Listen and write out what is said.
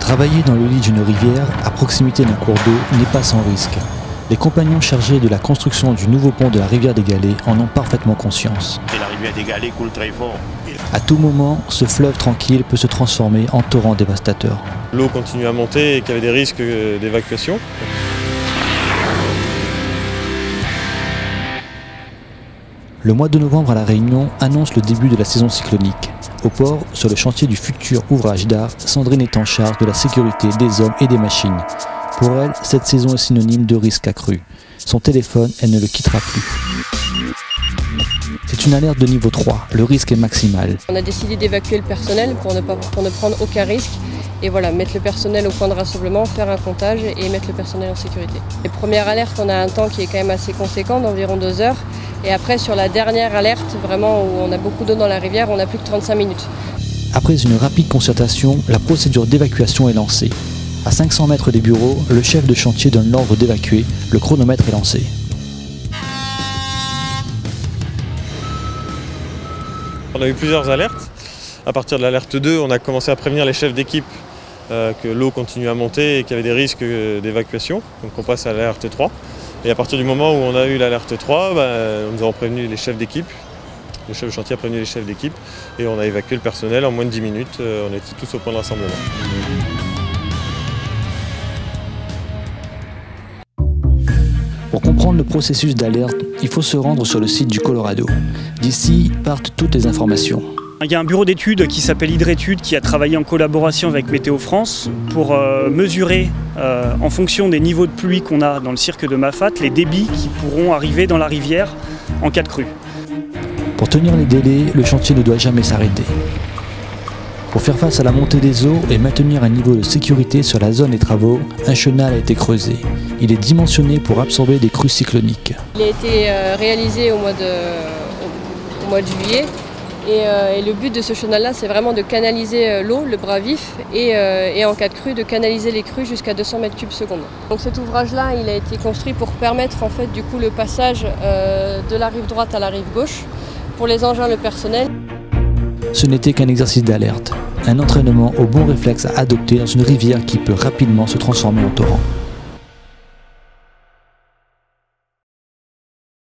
Travailler dans le lit d'une rivière, à proximité d'un cours d'eau, n'est pas sans risque. Les compagnons chargés de la construction du nouveau pont de la rivière des Galets en ont parfaitement conscience. Et la rivière des Galets coule très fort. À tout moment, ce fleuve tranquille peut se transformer en torrent dévastateur. L'eau continue à monter et qu'il y avait des risques d'évacuation. Le mois de novembre à La Réunion annonce le début de la saison cyclonique. Au port, sur le chantier du futur ouvrage d'art, Sandrine est en charge de la sécurité des hommes et des machines. Pour elle, cette saison est synonyme de risque accru. Son téléphone, elle ne le quittera plus. C'est une alerte de niveau 3, le risque est maximal. On a décidé d'évacuer le personnel pour ne prendre aucun risque. Et voilà, mettre le personnel au point de rassemblement, faire un comptage et mettre le personnel en sécurité. Les premières alertes, on a un temps qui est quand même assez conséquent, d'environ 2 heures. Et après, sur la dernière alerte, vraiment où on a beaucoup d'eau dans la rivière, on a plus que 35 minutes. Après une rapide concertation, la procédure d'évacuation est lancée. À 500 mètres des bureaux, le chef de chantier donne l'ordre d'évacuer. Le chronomètre est lancé. On a eu plusieurs alertes. À partir de l'alerte 2, on a commencé à prévenir les chefs d'équipe que l'eau continue à monter et qu'il y avait des risques d'évacuation. Donc on passe à l'alerte 3. Et à partir du moment où on a eu l'alerte 3, nous avons prévenu les chefs d'équipe. Le chef de chantier a prévenu les chefs d'équipe et on a évacué le personnel en moins de 10 minutes. On était tous au point de rassemblement. Pour comprendre le processus d'alerte, il faut se rendre sur le site du Colorado. D'ici partent toutes les informations. Il y a un bureau d'études qui s'appelle Hydrétudes qui a travaillé en collaboration avec Météo France pour mesurer, en fonction des niveaux de pluie qu'on a dans le cirque de Mafate, les débits qui pourront arriver dans la rivière en cas de crue. Pour tenir les délais, le chantier ne doit jamais s'arrêter. Pour faire face à la montée des eaux et maintenir un niveau de sécurité sur la zone des travaux, un chenal a été creusé. Il est dimensionné pour absorber des crues cycloniques. Il a été réalisé au mois de juillet. Et le but de ce chenal-là, c'est vraiment de canaliser l'eau, le bras vif, et en cas de crue, de canaliser les crues jusqu'à 200 mètres cubes seconde. Donc cet ouvrage-là, il a été construit pour permettre en fait, du coup, le passage de la rive droite à la rive gauche, pour les engins, le personnel. Ce n'était qu'un exercice d'alerte, un entraînement au bon réflexe à adopter dans une rivière qui peut rapidement se transformer en torrent.